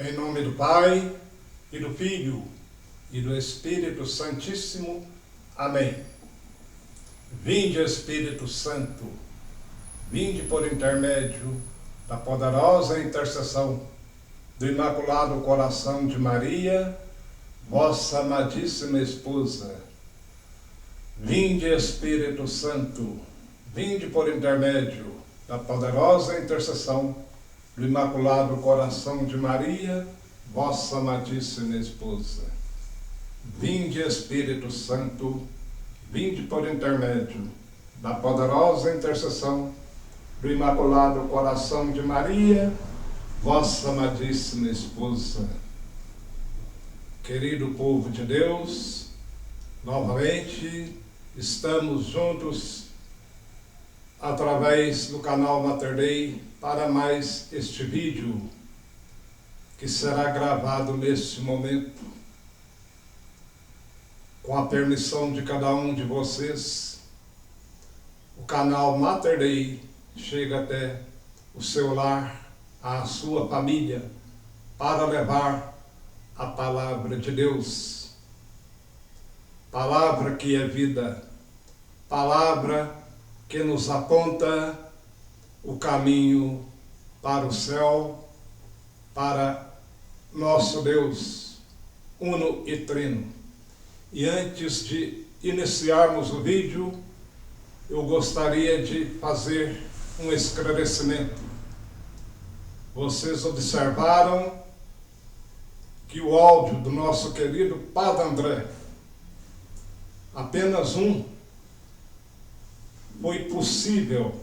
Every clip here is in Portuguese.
Em nome do Pai, e do Filho, e do Espírito Santíssimo. Amém. Vinde, Espírito Santo, vinde por intermédio da poderosa intercessão do Imaculado Coração de Maria, vossa amadíssima esposa. Vinde, Espírito Santo, vinde por intermédio da poderosa intercessão do Imaculado Coração de Maria, vossa amadíssima esposa. Vinde, Espírito Santo, vinde por intermédio da poderosa intercessão do Imaculado Coração de Maria, vossa amadíssima esposa. Querido povo de Deus, novamente estamos juntos através do canal Mater Dei para mais este vídeo que será gravado neste momento. Com a permissão de cada um de vocês, o canal Mater Dei chega até o seu lar, a sua família, para levar a palavra de Deus. Palavra que é vida, palavra que nos aponta o caminho para o céu, para nosso Deus, uno e trino. E antes de iniciarmos o vídeo, eu gostaria de fazer um esclarecimento. Vocês observaram que o áudio do nosso querido Padre André, apenas um, foi possível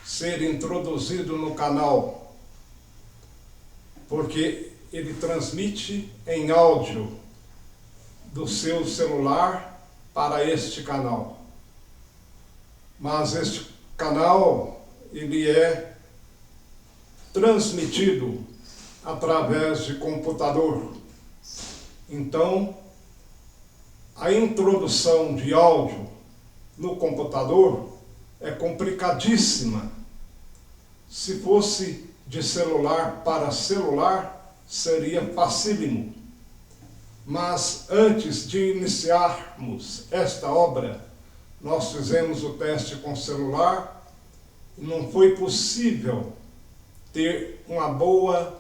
ser introduzido no canal, porque ele transmite em áudio do seu celular para este canal. Mas este canal, ele é transmitido através de computador. Então, a introdução de áudio no computador é complicadíssima. Se fosse de celular para celular, seria facílimo. Mas antes de iniciarmos esta obra, nós fizemos o teste com celular e não foi possível ter uma boa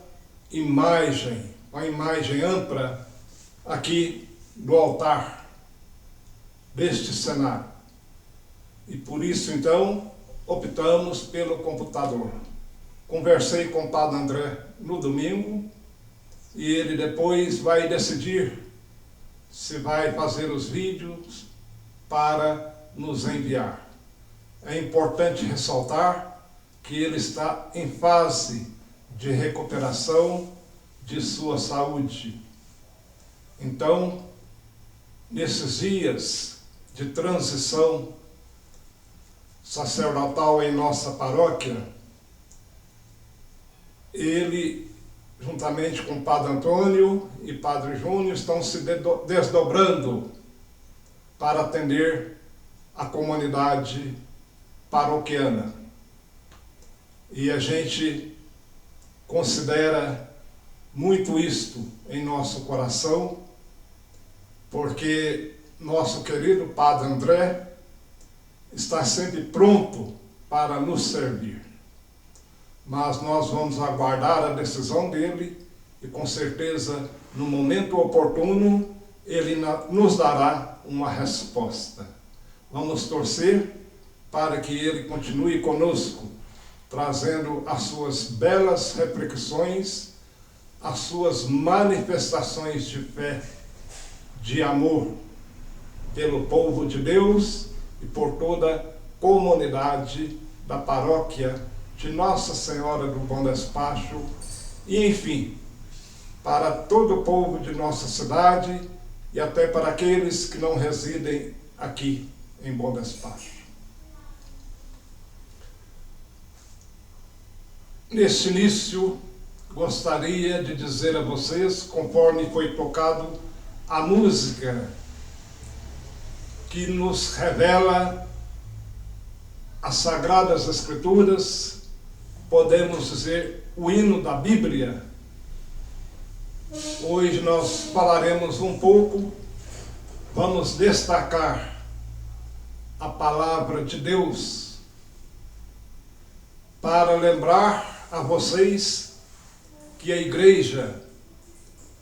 imagem, uma imagem ampla aqui do altar deste cenário. E por isso, então, optamos pelo computador. Conversei com o Padre André no domingo e ele depois vai decidir se vai fazer os vídeos para nos enviar. É importante ressaltar que ele está em fase de recuperação de sua saúde. Então, nesses dias de transição sacerdotal em nossa paróquia, ele, juntamente com o Padre Antônio e Padre Júnior, estão se desdobrando para atender a comunidade paroquiana. E a gente considera muito isto em nosso coração, porque nosso querido Padre André está sempre pronto para nos servir. Mas nós vamos aguardar a decisão dele e com certeza, no momento oportuno, ele nos dará uma resposta. Vamos torcer para que ele continue conosco, trazendo as suas belas reflexões, as suas manifestações de fé, de amor pelo povo de Deus e por toda a comunidade da paróquia de Nossa Senhora do Bom Despacho e, enfim, para todo o povo de nossa cidade e até para aqueles que não residem aqui em Bom Despacho. Neste início, gostaria de dizer a vocês, conforme foi tocado a música que nos revela as Sagradas Escrituras, podemos dizer o hino da Bíblia, Hoje nós falaremos um pouco, vamos destacar a palavra de Deus para lembrar a vocês que a igreja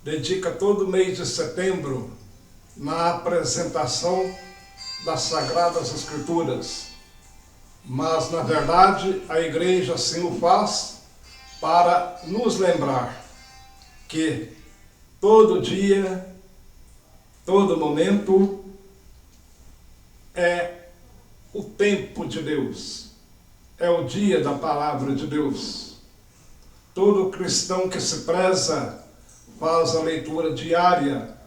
dedica todo mês de setembro na apresentação das Sagradas Escrituras. Mas, na verdade, a igreja assim o faz para nos lembrar que todo dia, todo momento é o tempo de Deus, é o dia da palavra de Deus. Todo cristão que se preza faz a leitura diária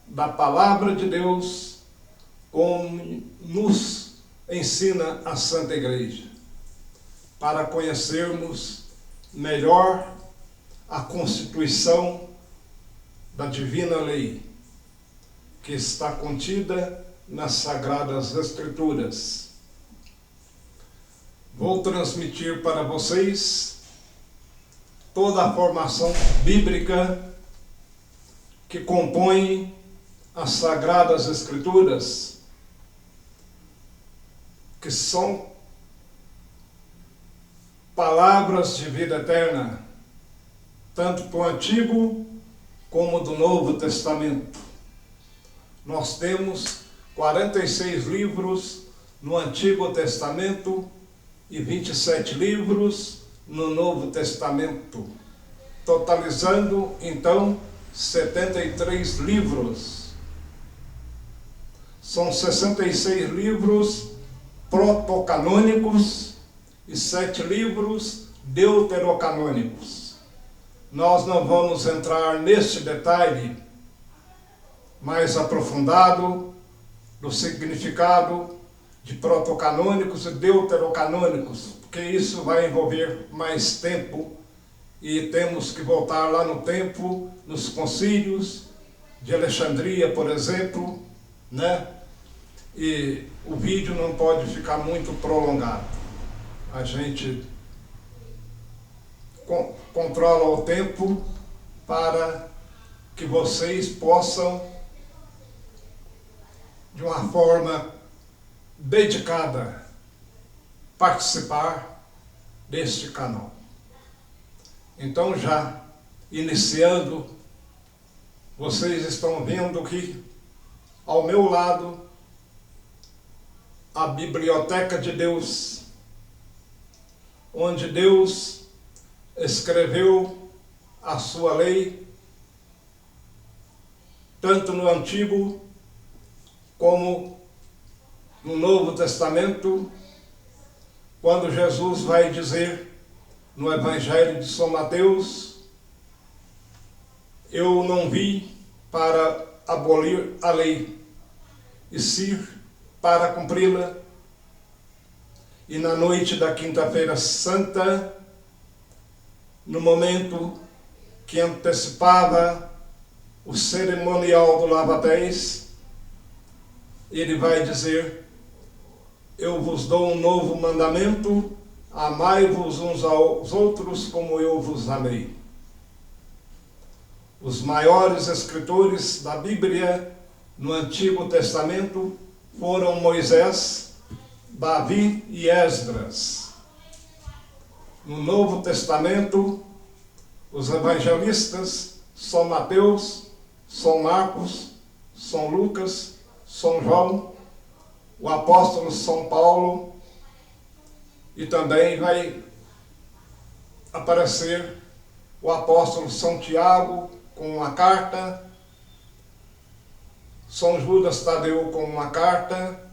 da palavra de Deus, como nos ensina a Santa Igreja, para conhecermos melhor a constituição da divina lei, que está contida nas Sagradas Escrituras. Vou transmitir para vocês toda a formação bíblica que compõe as Sagradas Escrituras, que são palavras de vida eterna, tanto do Antigo como do Novo Testamento. Nós temos 46 livros no Antigo Testamento e 27 livros no Novo Testamento, totalizando, então, 73 livros. São 66 livros protocanônicos e 7 livros deuterocanônicos. Nós não vamos entrar neste detalhe mais aprofundado do significado de protocanônicos e deuterocanônicos, porque isso vai envolver mais tempo e temos que voltar lá no tempo, nos concílios de Alexandria, por exemplo, né? E o vídeo não pode ficar muito prolongado. A gente controla o tempo para que vocês possam, de uma forma dedicada, participar deste canal. Então, já iniciando, vocês estão vendo que ao meu lado a Biblioteca de Deus, onde Deus escreveu a sua lei, tanto no Antigo como no Novo Testamento, quando Jesus vai dizer no Evangelho de São Mateus: eu não vim para abolir a lei, e sim para cumpri-la. E na noite da Quinta-feira Santa, no momento que antecipava o cerimonial do lava-pés, ele vai dizer: eu vos dou um novo mandamento, amai-vos uns aos outros como eu vos amei. Os maiores escritores da Bíblia no Antigo Testamento foram Moisés, Davi e Esdras. No Novo Testamento, os evangelistas São Mateus, São Marcos, São Lucas, São João, o apóstolo São Paulo, e também vai aparecer o apóstolo São Tiago com uma carta, São Judas Tadeu com uma carta,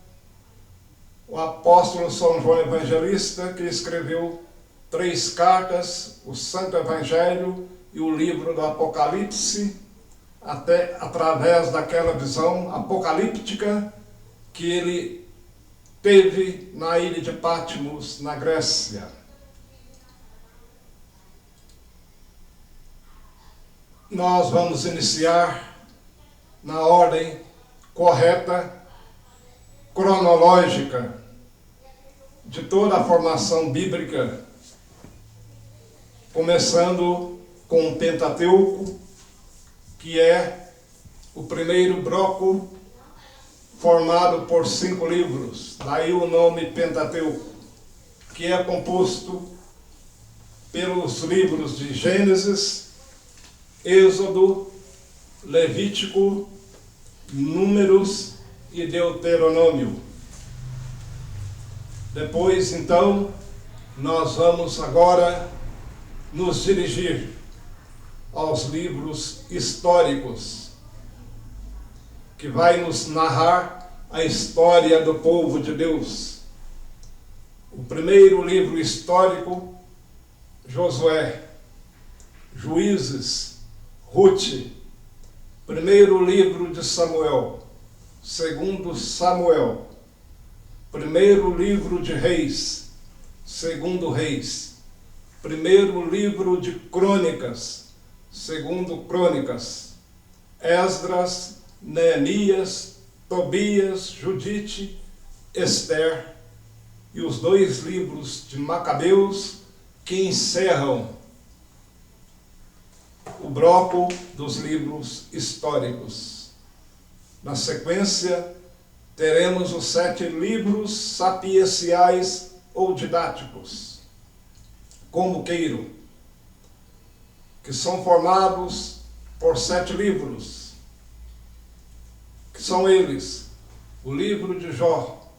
o apóstolo São João Evangelista, que escreveu 3 cartas, o Santo Evangelho e o livro do Apocalipse, até através daquela visão apocalíptica que ele teve na ilha de Patmos, na Grécia. Nós vamos iniciar na ordem correta, cronológica, de toda a formação bíblica, começando com o Pentateuco, que é o primeiro bloco formado por 5 livros, daí o nome Pentateuco, que é composto pelos livros de Gênesis, Êxodo, Levítico, Números e Deuteronômio. Depois, então, nós vamos agora nos dirigir aos livros históricos, que vai nos narrar a história do povo de Deus. O primeiro livro histórico, Josué, Juízes, Rute, primeiro livro de Samuel, segundo Samuel, primeiro livro de Reis, segundo Reis, primeiro livro de Crônicas, segundo Crônicas, Esdras, Neemias, Tobias, Judite, Ester e os 2 livros de Macabeus que encerram o bloco dos livros históricos. Na sequência, teremos os 7 livros sapienciais ou didáticos, como queiram, que são formados por 7 livros, que são eles: o livro de Jó,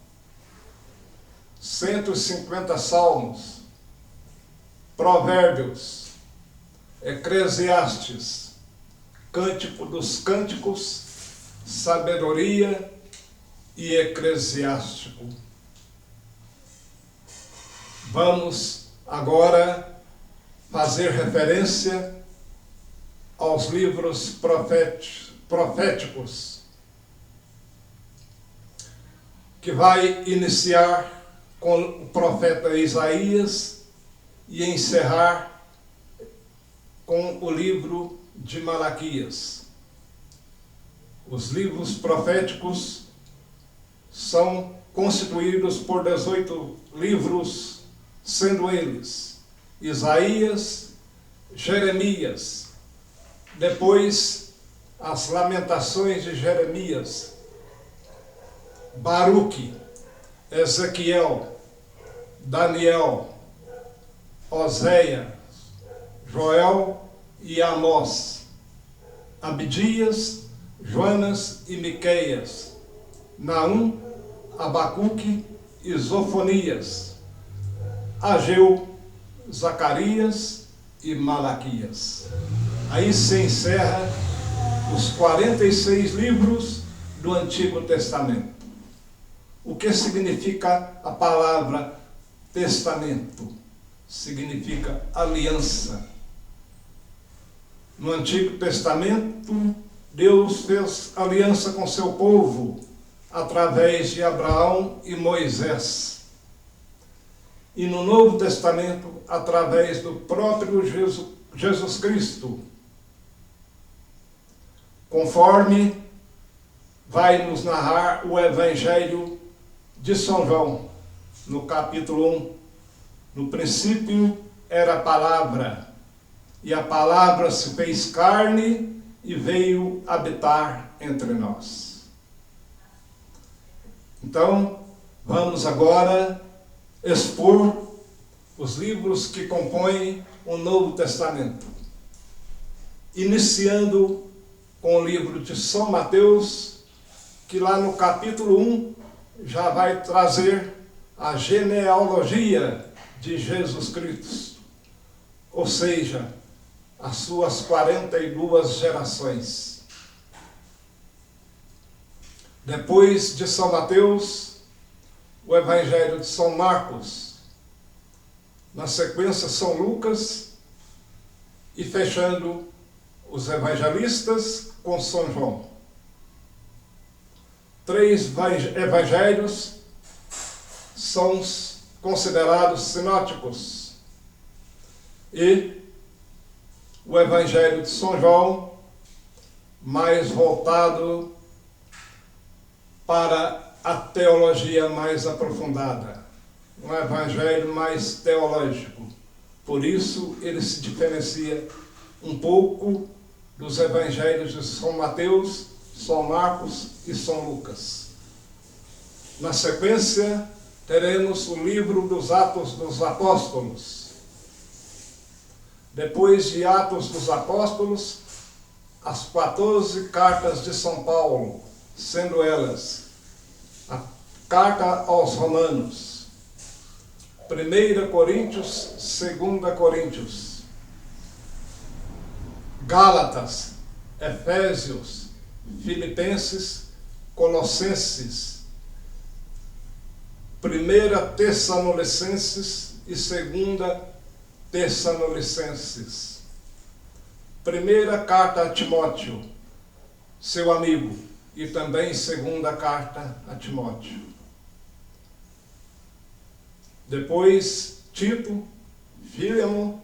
150 salmos, Provérbios, Eclesiastes, Cântico dos Cânticos, Sabedoria e Eclesiástico. Vamos agora fazer referência aos livros proféticos, que vai iniciar com o profeta Isaías e encerrar com o livro de Malaquias. Os livros proféticos são constituídos por 18 livros, sendo eles Isaías, Jeremias, depois as Lamentações de Jeremias, Baruque, Ezequiel, Daniel, Oséias, Joel e Amós, Abdias, Jonas e Miqueias, Naum, Abacuque e Zofonias, Ageu, Zacarias e Malaquias. Aí se encerra os 46 livros do Antigo Testamento. O que significa a palavra testamento? Significa aliança. No Antigo Testamento, Deus fez aliança com seu povo através de Abraão e Moisés. E no Novo Testamento, através do próprio Jesus Cristo, conforme vai nos narrar o Evangelho de São João, no capítulo 1. No princípio era a palavra, e a palavra se fez carne e veio habitar entre nós. Então, vamos agora expor os livros que compõem o Novo Testamento, iniciando com o livro de São Mateus, que lá no capítulo 1 já vai trazer a genealogia de Jesus Cristo, ou seja, as suas 42 gerações. Depois de São Mateus, o Evangelho de São Marcos, na sequência São Lucas, e fechando os evangelistas com São João. 3 evangelhos são considerados sinóticos, e o Evangelho de São João, mais voltado para a teologia mais aprofundada, um evangelho mais teológico. Por isso ele se diferencia um pouco dos evangelhos de São Mateus, São Marcos e São Lucas. Na sequência, teremos o livro dos Atos dos Apóstolos. Depois de Atos dos Apóstolos, as 14 cartas de São Paulo, sendo elas a carta aos Romanos, 1 Coríntios, 2 Coríntios, Gálatas, Efésios, Filipenses, Colossenses, 1 Tessalonicenses e 2 Tessalonicenses. Primeira carta a Timóteo, seu amigo, e também segunda carta a Timóteo. Depois, Tito, Fílemon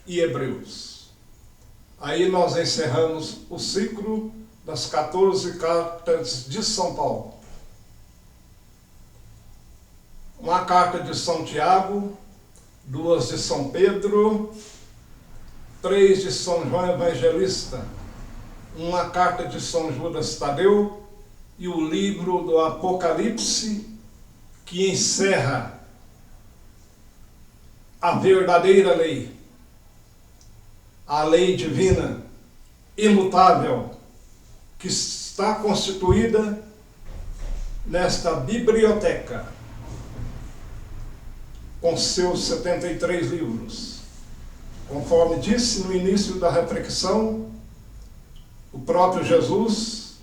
e Hebreus. Aí nós encerramos o ciclo das 14 cartas de São Paulo. Uma carta de São Tiago, 2 de São Pedro, 3 de São João Evangelista, uma carta de São Judas Tadeu e o livro do Apocalipse, que encerra a verdadeira lei, a lei divina, imutável, que está constituída nesta biblioteca, com seus 73 livros. Conforme disse no início da reflexão, o próprio Jesus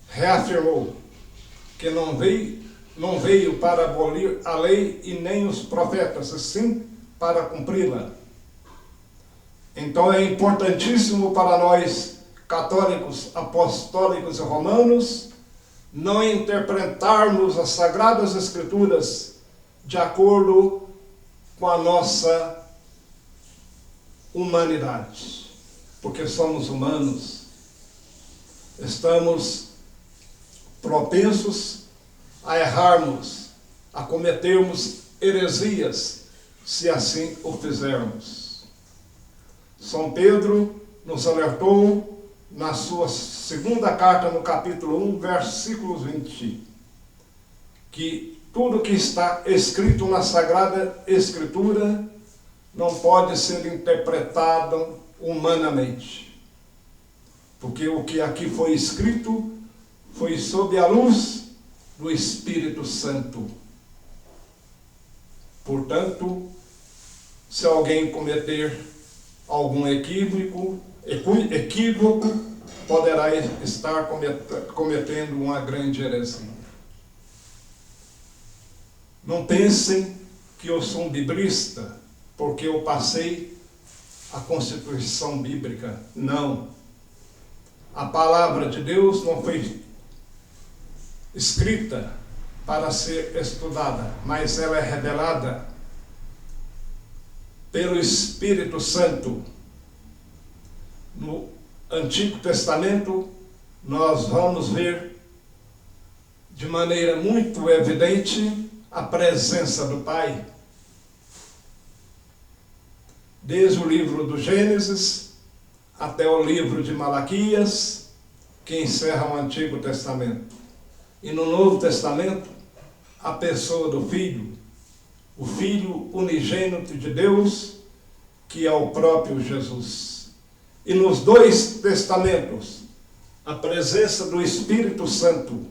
reafirmou que não veio para abolir a lei e nem os profetas, e sim para cumpri-la. Então é importantíssimo para nós, católicos, apostólicos e romanos, não interpretarmos as Sagradas Escrituras de acordo com a nossa humanidade, porque somos humanos, estamos propensos a errarmos, a cometermos heresias, se assim o fizermos. São Pedro nos alertou na sua segunda carta, no capítulo 1, versículo 20, que tudo que está escrito na Sagrada Escritura não pode ser interpretado humanamente, porque o que aqui foi escrito foi sob a luz do Espírito Santo. Portanto, se alguém cometer algum equívoco, poderá estar cometendo uma grande heresia. Não pensem que eu sou um biblista, porque eu passei a Constituição Bíblica. Não. A palavra de Deus não foi escrita para ser estudada, mas ela é revelada pelo Espírito Santo. No Antigo Testamento, nós vamos ver de maneira muito evidente a presença do Pai. Desde o livro do Gênesis até o livro de Malaquias, que encerra o Antigo Testamento. E no Novo Testamento, a pessoa do Filho, o Filho unigênito de Deus, que é o próprio Jesus. E nos dois testamentos, a presença do Espírito Santo,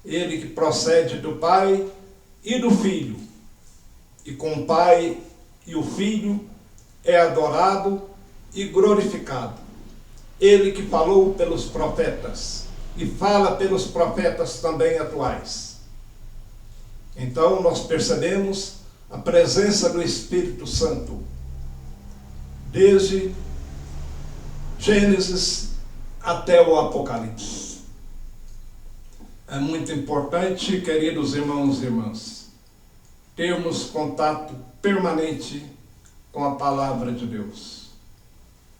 ele que procede do Pai e do Filho, e com o Pai e o Filho é adorado e glorificado. Ele que falou pelos profetas, e fala pelos profetas também atuais. Então nós percebemos a presença do Espírito Santo, desde Gênesis até o Apocalipse. É muito importante, queridos irmãos e irmãs, termos contato permanente com a palavra de Deus,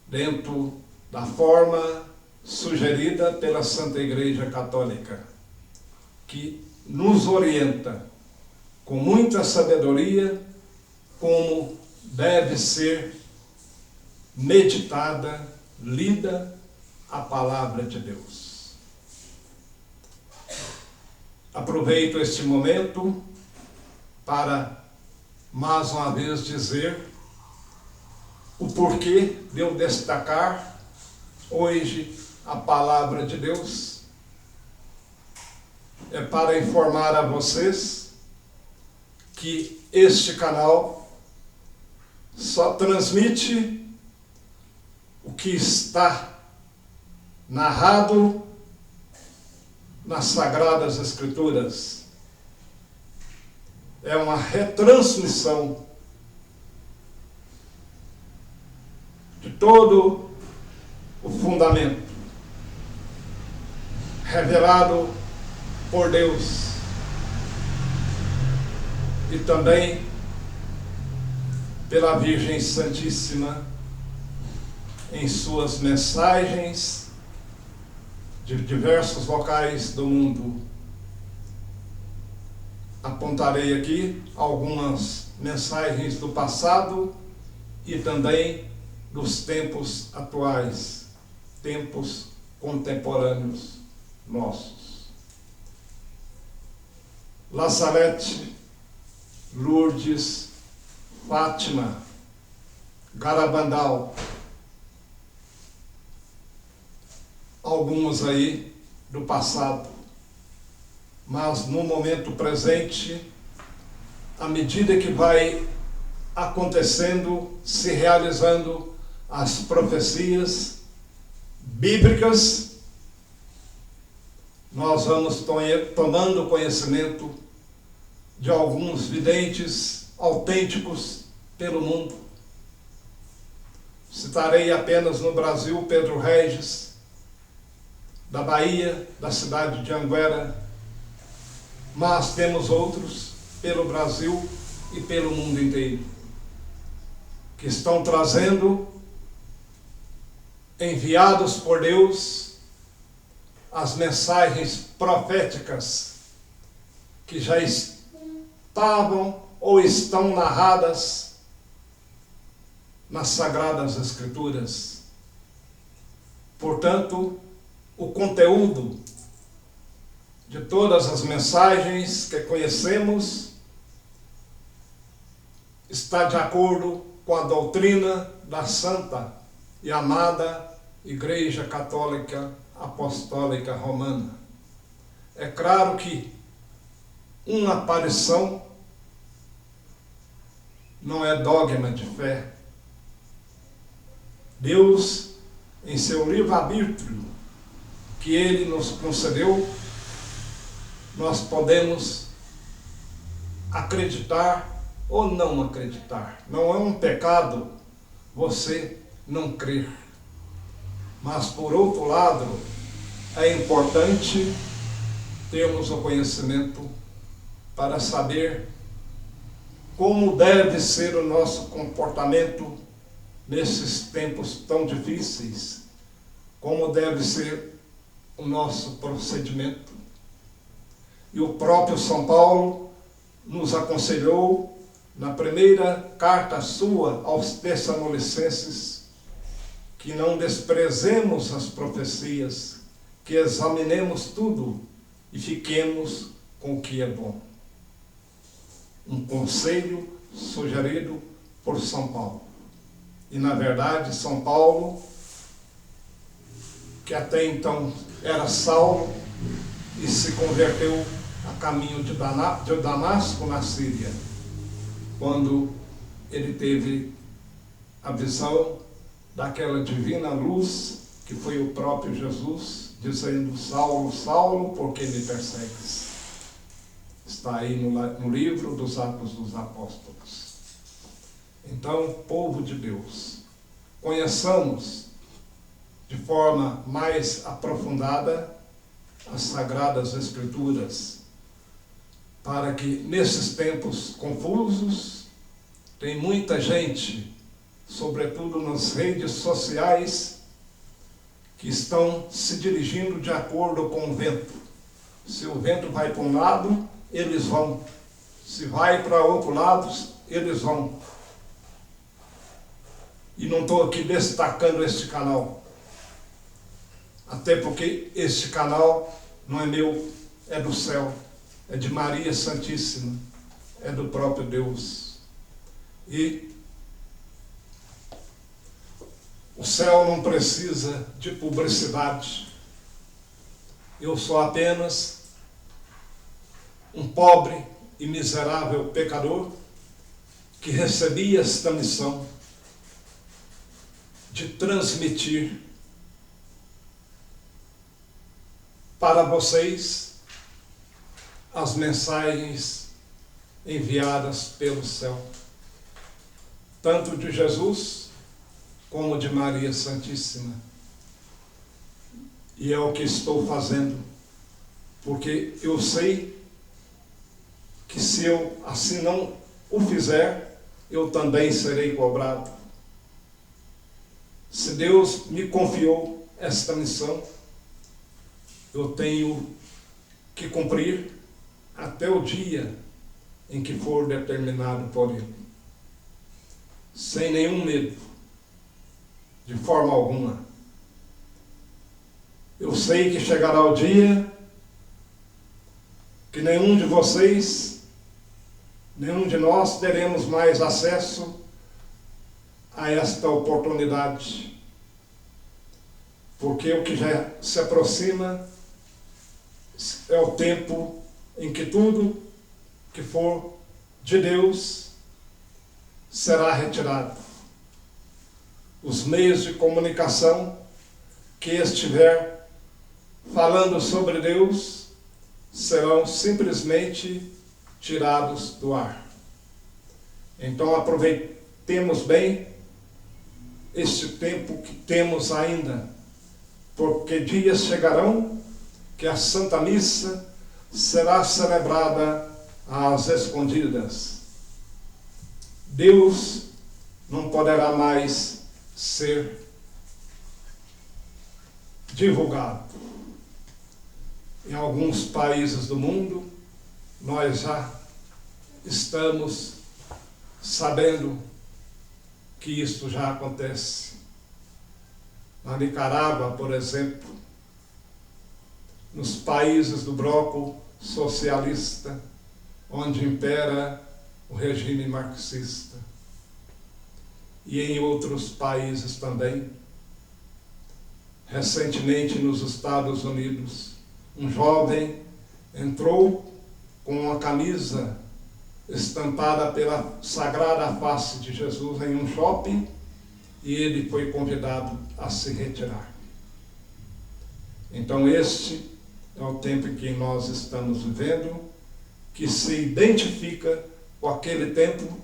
dentro da forma sugerida pela Santa Igreja Católica, que nos orienta com muita sabedoria como deve ser meditada, lida a palavra de Deus. Aproveito este momento para mais uma vez dizer o porquê de eu destacar hoje a palavra de Deus. É para informar a vocês que este canal só transmite o que está narrado nas Sagradas Escrituras. É uma retransmissão de todo o fundamento revelado por Deus e também pela Virgem Santíssima em suas mensagens de diversos locais do mundo. Apontarei aqui algumas mensagens do passado e também dos tempos atuais, tempos contemporâneos nossos. Lazarete, Lourdes, Fátima, Garabandal, alguns aí do passado, mas no momento presente, à medida que vai acontecendo, se realizando as profecias bíblicas, nós vamos tomando conhecimento de alguns videntes autênticos pelo mundo. Citarei apenas no Brasil Pedro Regis, da Bahia, da cidade de Anguera, mas temos outros pelo Brasil e pelo mundo inteiro, que estão trazendo, enviados por Deus, as mensagens proféticas que já estavam ou estão narradas nas Sagradas Escrituras. Portanto, o conteúdo de todas as mensagens que conhecemos está de acordo com a doutrina da Santa e amada Igreja Católica Apostólica Romana. É claro que uma aparição não é dogma de fé. Deus, em seu livre-arbítrio que Ele nos concedeu, nós podemos acreditar ou não acreditar. Não é um pecado você não crer. Mas, por outro lado, é importante termos o conhecimento para saber como deve ser o nosso comportamento nesses tempos tão difíceis, como deve ser o nosso procedimento. E o próprio São Paulo nos aconselhou, na primeira carta sua aos Tessalonicenses, que não desprezemos as profecias, que examinemos tudo e fiquemos com o que é bom. Um conselho sugerido por São Paulo. E, na verdade, São Paulo, que até então era Saulo e se converteu a caminho de Damasco, na Síria, quando ele teve a visão daquela divina luz que foi o próprio Jesus, dizendo: Saulo, Saulo, por que me persegues? Está aí no livro dos Atos dos Apóstolos. Então, povo de Deus, conheçamos de forma mais aprofundada as Sagradas Escrituras, para que nesses tempos confusos, tem muita gente, sobretudo nas redes sociais, que estão se dirigindo de acordo com o vento. Se o vento vai para um lado, eles vão. Se vai para outro lado, eles vão. E não estou aqui destacando este canal. Até porque este canal não é meu, é do céu, é de Maria Santíssima, é do próprio Deus. E o céu não precisa de publicidade. Eu sou apenas um pobre e miserável pecador que recebi esta missão de transmitir para vocês as mensagens enviadas pelo céu, tanto de Jesus como de Maria Santíssima. E é o que estou fazendo, porque eu sei que se eu assim não o fizer, eu também serei cobrado. Se Deus me confiou esta missão, eu tenho que cumprir até o dia em que for determinado por Ele, sem nenhum medo, de forma alguma. Eu sei que chegará o dia que nenhum de vocês, nenhum de nós teremos mais acesso a esta oportunidade, porque o que já se aproxima é o tempo em que tudo que for de Deus será retirado. Os meios de comunicação que estiver falando sobre Deus serão simplesmente tirados do ar. Então aproveitemos bem este tempo que temos ainda, porque dias chegarão que a Santa Missa será celebrada às escondidas. Deus não poderá mais ser divulgado. Em alguns países do mundo, nós já estamos sabendo que isso já acontece. Na Nicarágua, por exemplo, nos países do bloco socialista, onde impera o regime marxista, e em outros países também. Recentemente, nos Estados Unidos, um jovem entrou com uma camisa estampada pela Sagrada Face de Jesus em um shopping, e ele foi convidado a se retirar. Então este é o tempo em que nós estamos vivendo, que se identifica com aquele tempo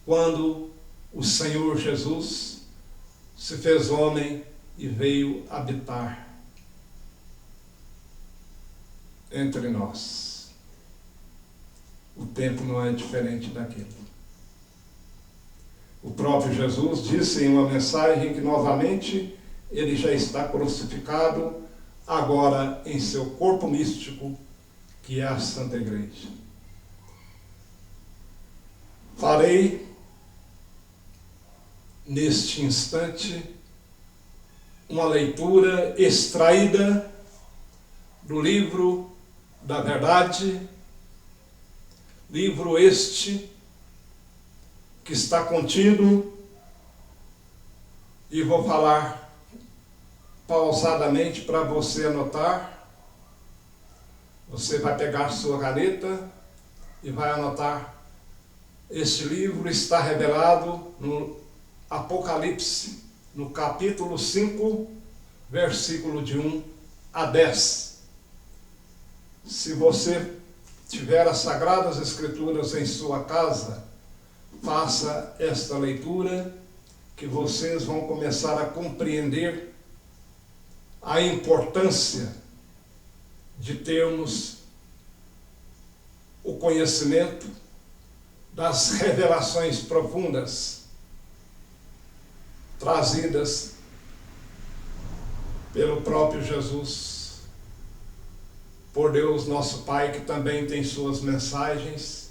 quando o Senhor Jesus se fez homem e veio habitar entre nós. O tempo não é diferente daquele. O próprio Jesus disse em uma mensagem que novamente ele já está crucificado, agora em seu corpo místico, que é a Santa Igreja. Farei neste instante uma leitura extraída do livro da Verdade, livro este que está contido, e vou falar pausadamente para você anotar. Você vai pegar sua caneta e vai anotar. Este livro está revelado no Apocalipse, no capítulo 5, versículo de 1 a 10. Se você tiver as Sagradas Escrituras em sua casa, faça esta leitura, que vocês vão começar a compreender a importância de termos o conhecimento das revelações profundas trazidas pelo próprio Jesus, por Deus nosso Pai, que também tem suas mensagens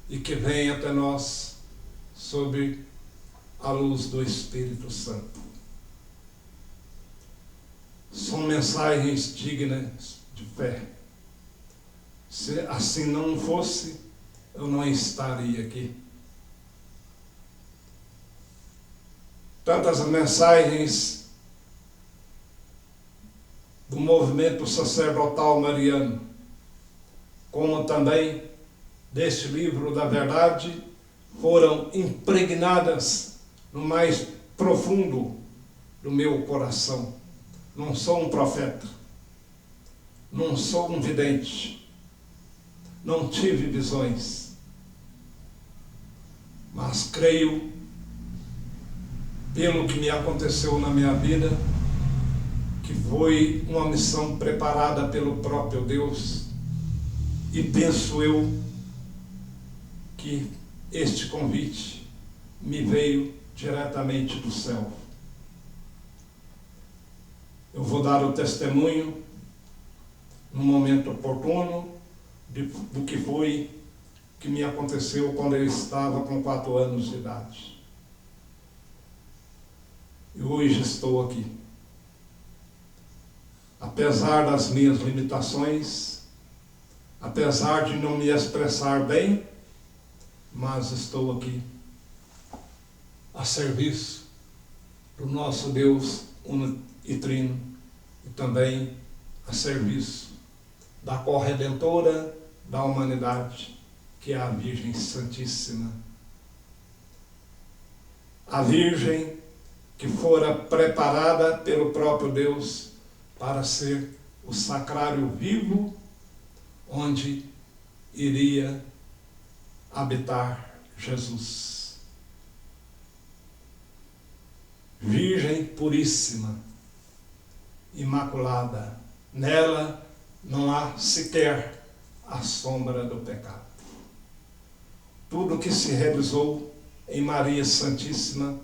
e que vem até nós sob a luz do Espírito Santo. São mensagens dignas de fé. Se assim não fosse, eu não estaria aqui. Tantas mensagens do movimento sacerdotal mariano, como também deste livro da verdade, foram impregnadas no mais profundo do meu coração. Não sou um profeta, não sou um vidente, não tive visões, mas creio, pelo que me aconteceu na minha vida, que foi uma missão preparada pelo próprio Deus, e penso eu que este convite me veio diretamente do céu. Eu vou dar o testemunho no momento oportuno do que foi que me aconteceu quando eu estava com 4 anos de idade. E hoje estou aqui. Apesar das minhas limitações, apesar de não me expressar bem, mas estou aqui a serviço do nosso Deus uno e trino, e também a serviço da corredentora da humanidade, que é a Virgem Santíssima. A Virgem que fora preparada pelo próprio Deus para ser o sacrário vivo, onde iria habitar Jesus. Virgem puríssima, imaculada, nela não há sequer a sombra do pecado. Tudo que se realizou em Maria Santíssima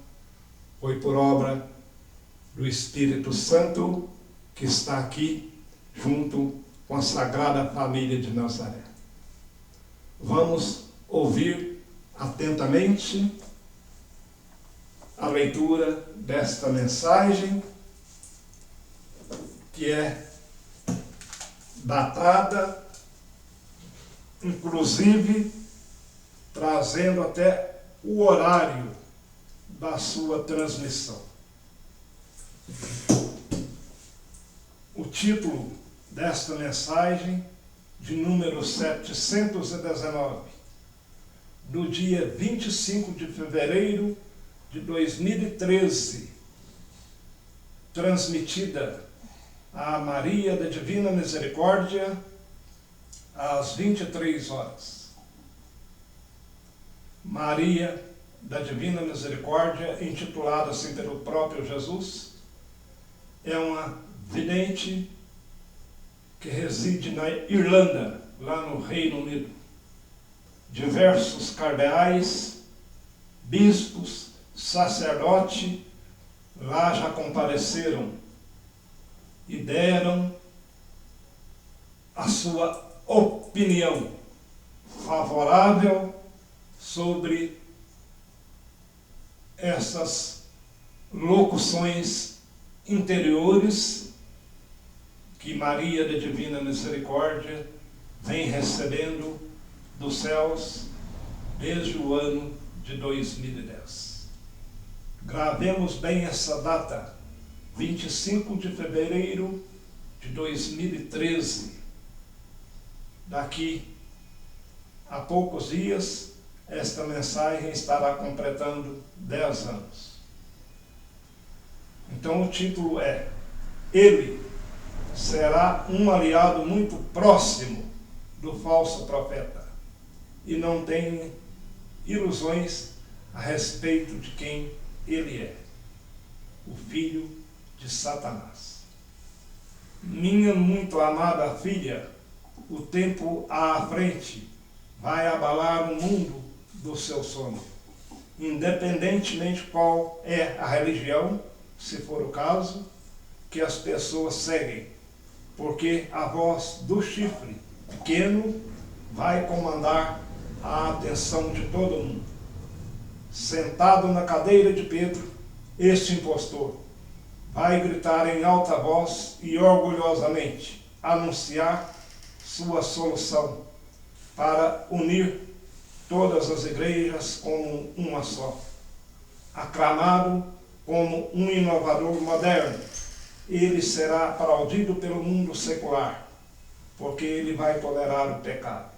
foi por obra do Espírito Santo, que está aqui junto com a Sagrada Família de Nazaré. Vamos ouvir atentamente a leitura desta mensagem, que é datada, inclusive trazendo até o horário da sua transmissão. O título desta mensagem, de número 719, do dia 25 de fevereiro de 2013, transmitida a Maria da Divina Misericórdia, às 23 horas. Maria da Divina Misericórdia, intitulada assim pelo próprio Jesus, é uma vidente que reside na Irlanda, lá no Reino Unido. Diversos cardeais, bispos, sacerdotes lá já compareceram e deram a sua opinião favorável sobre essas locuções interiores que Maria da Divina Misericórdia vem recebendo dos céus desde o ano de 2010. Gravemos bem essa data, 25 de fevereiro de 2013. Daqui a poucos dias, esta mensagem estará completando 10 anos. Então o título é: Ele será um aliado muito próximo do falso profeta, e não tem ilusões a respeito de quem ele é, o filho de Satanás. Minha muito amada filha, o tempo à frente vai abalar o mundo do seu sono, independentemente qual é a religião, se for o caso, que as pessoas seguem, porque a voz do chifre pequeno vai comandar a atenção de todo mundo. Sentado na cadeira de Pedro, este impostor vai gritar em alta voz e orgulhosamente anunciar sua solução para unir todas as igrejas como uma só. Aclamado como um inovador moderno, ele será aplaudido pelo mundo secular, porque ele vai tolerar o pecado.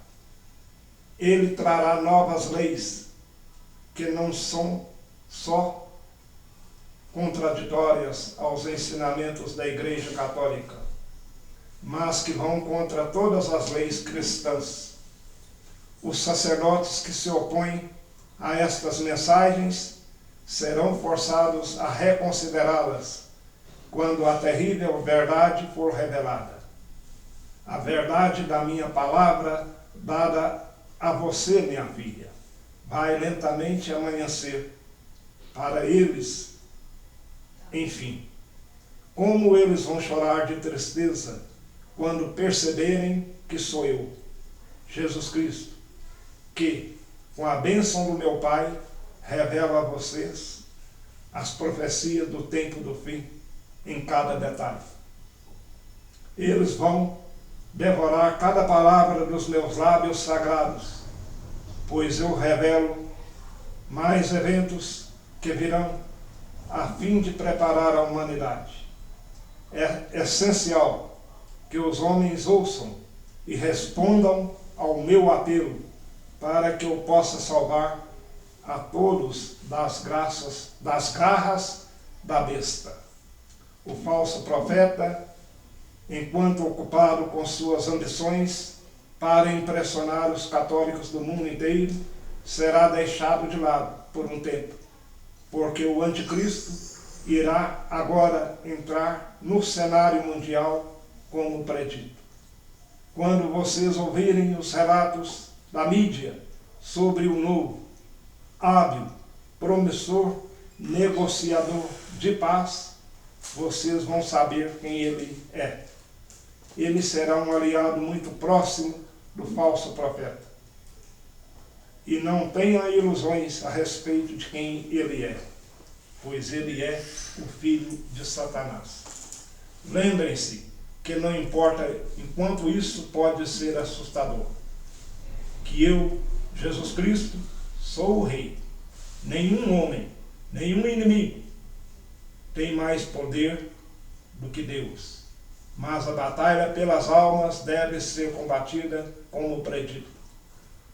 Ele trará novas leis que não são só contraditórias aos ensinamentos da Igreja Católica, mas que vão contra todas as leis cristãs. Os sacerdotes que se opõem a estas mensagens serão forçados a reconsiderá-las quando a terrível verdade for revelada. A verdade da minha palavra dada a você, minha filha, vai lentamente amanhecer para eles. Enfim, como eles vão chorar de tristeza quando perceberem que sou eu, Jesus Cristo, que, com a bênção do meu Pai, revela a vocês as profecias do tempo do fim em cada detalhe. Eles vão devorar cada palavra dos meus lábios sagrados, pois eu revelo mais eventos que virão a fim de preparar a humanidade. É essencial que os homens ouçam e respondam ao meu apelo para que eu possa salvar a todos das garras da besta. O falso profeta, enquanto ocupado com suas ambições para impressionar os católicos do mundo inteiro, será deixado de lado por um tempo, porque o anticristo irá agora entrar no cenário mundial como predito. Quando vocês ouvirem os relatos da mídia sobre o novo, hábil, promissor, negociador de paz, vocês vão saber quem ele é. Ele será um aliado muito próximo do falso profeta. E não tenha ilusões a respeito de quem ele é, pois ele é o filho de Satanás. Lembrem-se que não importa, enquanto isso pode ser assustador, que eu, Jesus Cristo, sou o Rei. Nenhum homem, nenhum inimigo tem mais poder do que Deus. Mas a batalha pelas almas deve ser combatida como predito.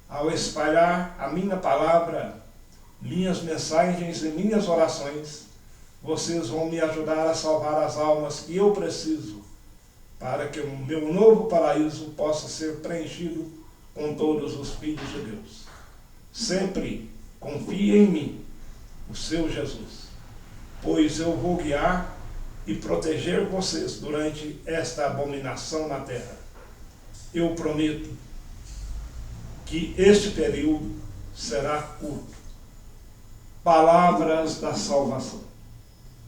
Ao espalhar a minha palavra, minhas mensagens e minhas orações, vocês vão me ajudar a salvar as almas que eu preciso, para que o meu novo paraíso possa ser preenchido com todos os filhos de Deus. Sempre confie em mim, o seu Jesus, pois eu vou guiar e proteger vocês durante esta abominação na terra. Eu prometo que este período será curto. Palavras da salvação.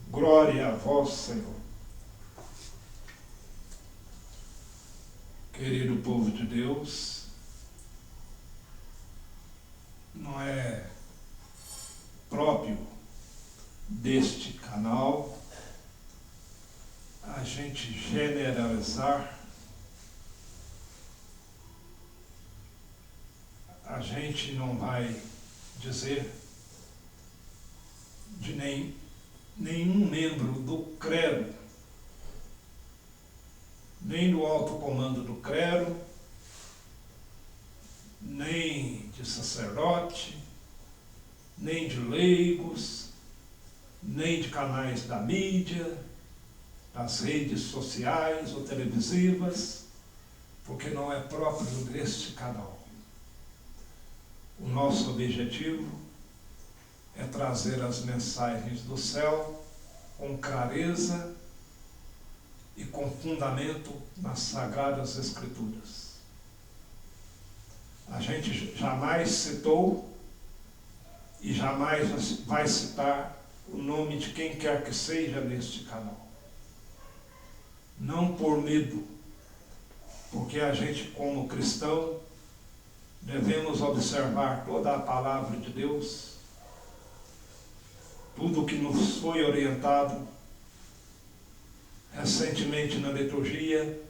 Glória a vós, Senhor. Querido povo de Deus, não é próprio deste canal a gente generalizar, a gente não vai dizer de nenhum membro do clero, nem do alto comando do clero, nem de sacerdote, nem de leigos, nem de canais da mídia, das redes sociais ou televisivas, porque não é próprio deste canal. O nosso objetivo é trazer as mensagens do céu com clareza e com fundamento nas Sagradas Escrituras. A gente jamais citou e jamais vai citar o nome de quem quer que seja neste canal. Não por medo, porque a gente, como cristão, devemos observar toda a palavra de Deus, tudo que nos foi orientado Recentemente na liturgia,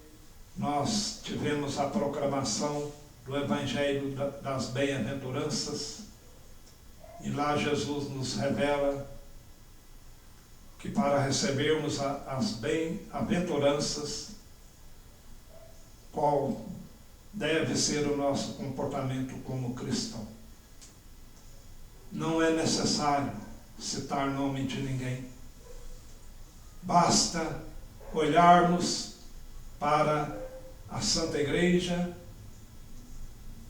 nós tivemos a proclamação do Evangelho das Bem-aventuranças, e lá Jesus nos revela que para recebermos as bem-aventuranças, qual deve ser o nosso comportamento como cristão. Não é necessário citar nome de ninguém. Basta olharmos para a Santa Igreja,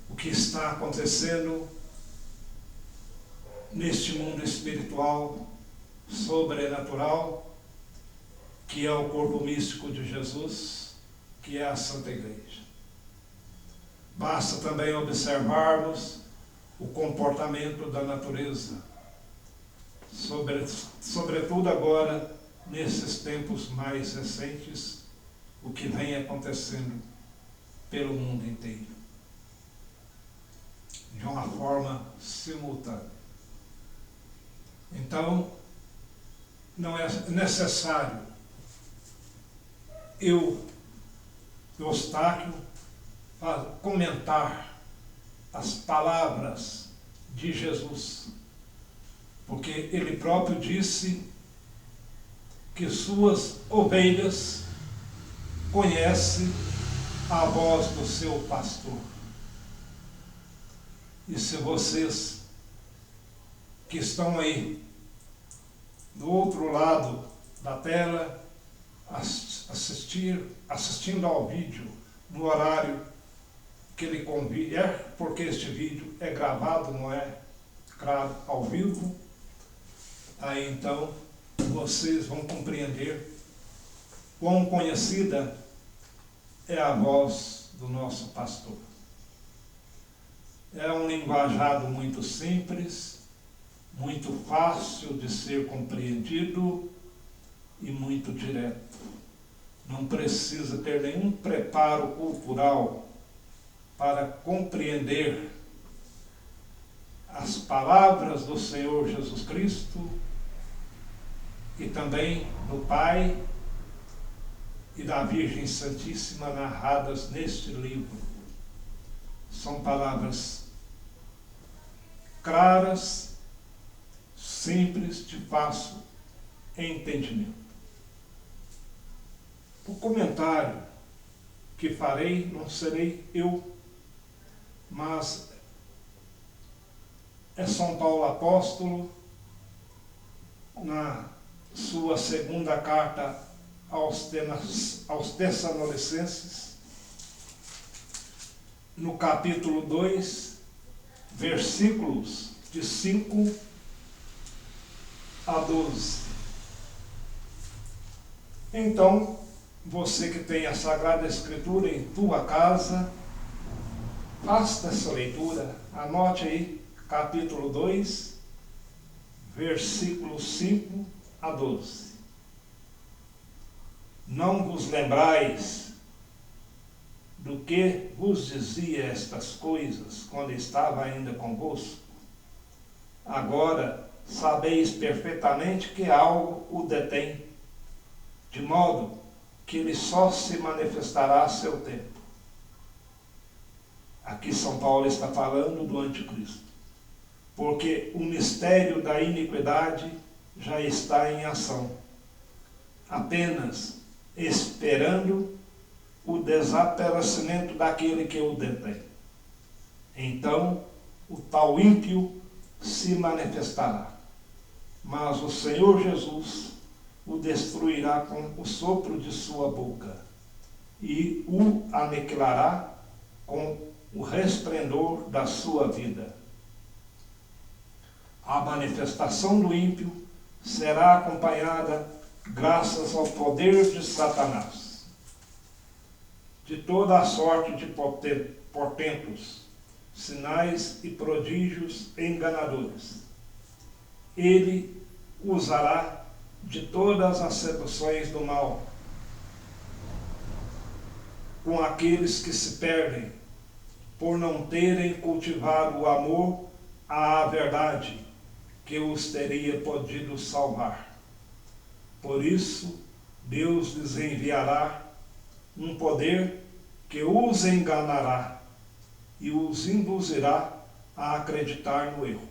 o que está acontecendo neste mundo espiritual, sobrenatural, que é o corpo místico de Jesus, que é a Santa Igreja. Basta também observarmos o comportamento da natureza, sobretudo agora, nesses tempos mais recentes, o que vem acontecendo pelo mundo inteiro, de uma forma simultânea. Então, não é necessário eu, Eustáquio, comentar as palavras de Jesus, porque ele próprio disse que suas ovelhas conhecem a voz do seu pastor. E se vocês que estão aí do outro lado da tela, assistindo ao vídeo no horário que ele convida, porque este vídeo é gravado, não é, claro, ao vivo, aí então vocês vão compreender quão conhecida é a voz do nosso pastor. É um linguajado muito simples, muito fácil de ser compreendido e muito direto. Não precisa ter nenhum preparo cultural para compreender as palavras do Senhor Jesus Cristo e também do Pai e da Virgem Santíssima narradas neste livro. São palavras claras, simples, de fácil entendimento. O comentário que farei não serei eu, mas é São Paulo apóstolo, na sua segunda carta aos Tessalonicenses, no capítulo 2, versículos de 5 a 12. Então, você que tem a Sagrada Escritura em tua casa, faça essa leitura, anote aí, capítulo 2, versículos 5 a 12. Não vos lembrais do que vos dizia estas coisas quando estava ainda convosco? Agora sabeis perfeitamente que algo o detém, de modo que ele só se manifestará a seu tempo. Aqui São Paulo está falando do anticristo, porque o mistério da iniquidade já está em ação, apenas esperando o desaparecimento daquele que o detém. Então o tal ímpio se manifestará, mas o Senhor Jesus o destruirá com o sopro de sua boca e o aniquilará com o resplendor da sua vida. A manifestação do ímpio será acompanhada graças ao poder de Satanás, de toda a sorte de portentos, sinais e prodígios enganadores. Ele usará de todas as seduções do mal com aqueles que se perdem por não terem cultivado o amor à verdade que os teria podido salvar. Por isso, Deus lhes enviará um poder que os enganará e os induzirá a acreditar no erro.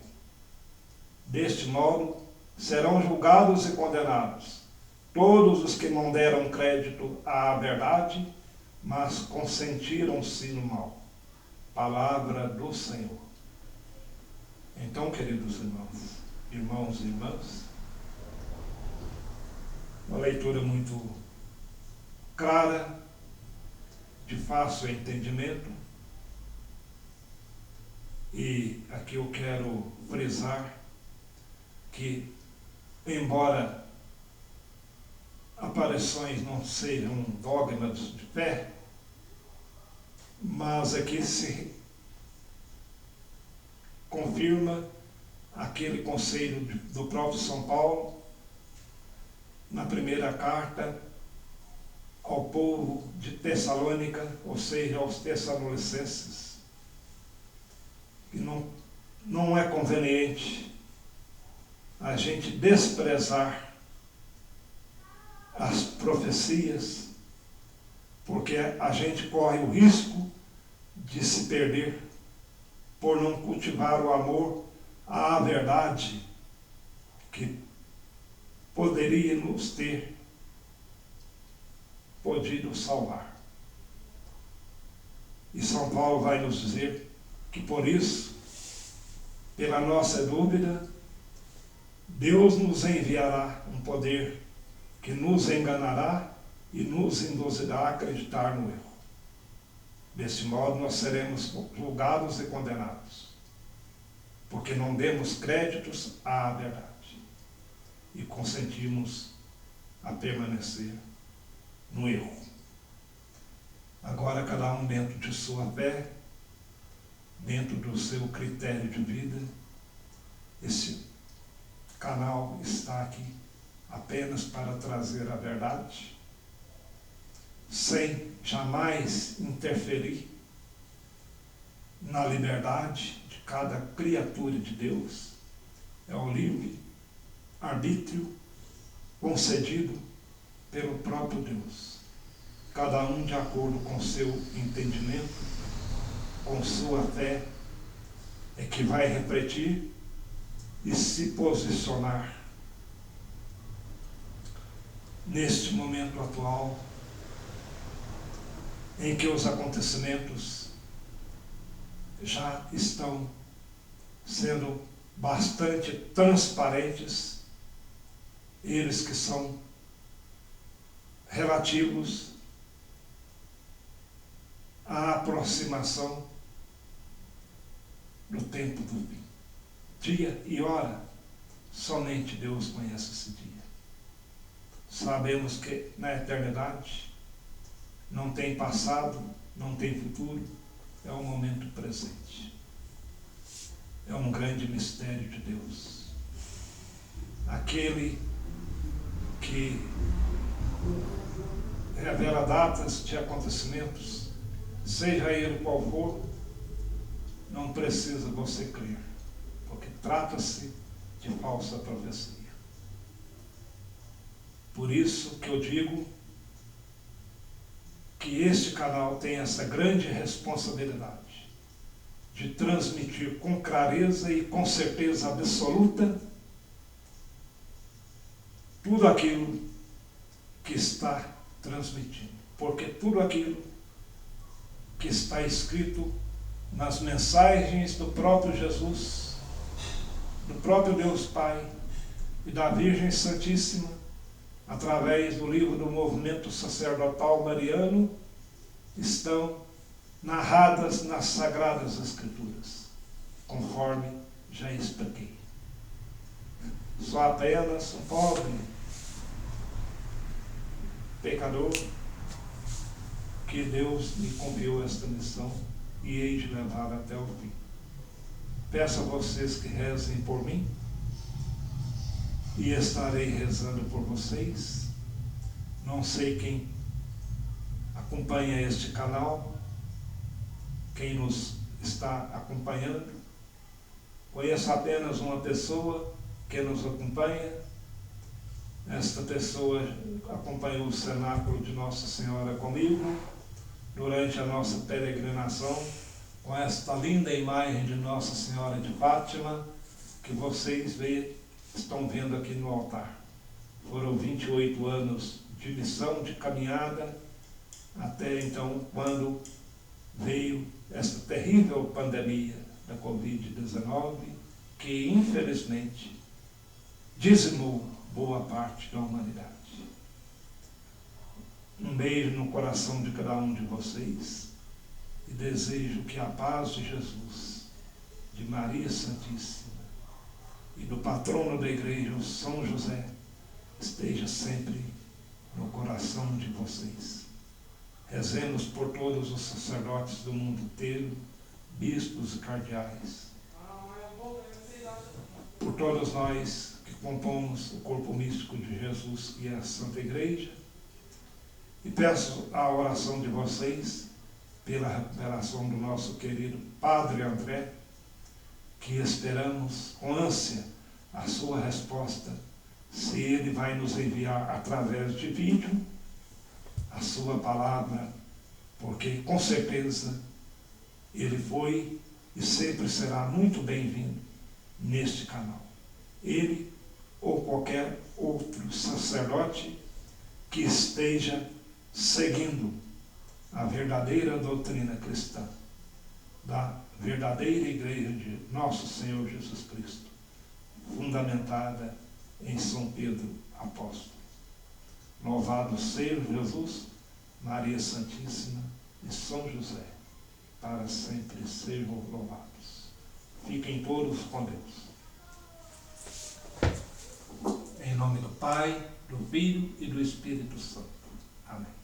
Deste modo, serão julgados e condenados todos os que não deram crédito à verdade, mas consentiram-se no mal. Palavra do Senhor. Então, queridos irmãos e irmãs, uma leitura muito clara, de fácil entendimento, e aqui eu quero frisar que, embora aparições não sejam dogmas de fé, mas aqui se confirma aquele conselho do próprio São Paulo na primeira carta ao povo de Tessalônica, ou seja, aos Tessalonicenses, que não é conveniente a gente desprezar as profecias, porque a gente corre o risco de se perder por não cultivar o amor à verdade que poderia nos ter podido salvar. E São Paulo vai nos dizer que por isso, pela nossa dúvida, Deus nos enviará um poder que nos enganará e nos induzirá a acreditar no erro. Desse modo, nós seremos julgados e condenados, porque não demos créditos à verdade e consentimos a permanecer no erro. Agora, cada um dentro de sua fé, dentro do seu critério de vida, esse canal está aqui apenas para trazer a verdade, sem jamais interferir na liberdade de cada criatura de Deus. É o livre arbítrio concedido pelo próprio Deus, cada um de acordo com seu entendimento, com sua fé, é que vai refletir e se posicionar neste momento atual, em que os acontecimentos já estão sendo bastante transparentes, eles que são relativos à aproximação do tempo do fim. Dia e hora, somente Deus conhece esse dia. Sabemos que na eternidade não tem passado, não tem futuro, é o momento presente. É um grande mistério de Deus. Aquele que revela datas de acontecimentos, seja ele qual for, não precisa você crer, porque trata-se de falsa profecia. Por isso que eu digo que este canal tem essa grande responsabilidade de transmitir com clareza e com certeza absoluta tudo aquilo que está transmitindo, porque tudo aquilo que está escrito nas mensagens do próprio Jesus, do próprio Deus Pai e da Virgem Santíssima, através do livro do movimento sacerdotal mariano, estão narradas nas Sagradas Escrituras, conforme já expliquei. Só apenas um pobre pecador que Deus me confiou esta missão e hei de levar até o fim. Peço a vocês que rezem por mim e estarei rezando por vocês. Não sei quem acompanha este canal, quem nos está acompanhando. Conheço apenas uma pessoa que nos acompanha, Esta pessoa acompanhou o cenáculo de Nossa Senhora comigo durante a nossa peregrinação com esta linda imagem de Nossa Senhora de Fátima que vocês estão vendo aqui no altar. Foram 28 anos de missão, de caminhada, até então quando veio esta terrível pandemia da Covid-19, que infelizmente dizimou boa parte da humanidade. Um beijo no coração de cada um de vocês e desejo que a paz de Jesus, de Maria Santíssima e do patrono da igreja, o São José, esteja sempre no coração de vocês. Rezemos por todos os sacerdotes do mundo inteiro, bispos e cardeais, por todos nós que compomos o corpo místico de Jesus e a Santa Igreja, e peço a oração de vocês pela recuperação do nosso querido Padre André, que esperamos com ânsia a sua resposta, se ele vai nos enviar através de vídeo a sua palavra, porque com certeza ele foi e sempre será muito bem-vindo neste canal. Ele ou qualquer outro sacerdote que esteja seguindo a verdadeira doutrina cristã, da verdadeira igreja de nosso Senhor Jesus Cristo, fundamentada em São Pedro Apóstolo. Louvado seja Jesus, Maria Santíssima e São José, para sempre sejam louvados. Fiquem todos com Deus. Em nome do Pai, do Filho e do Espírito Santo. Amém.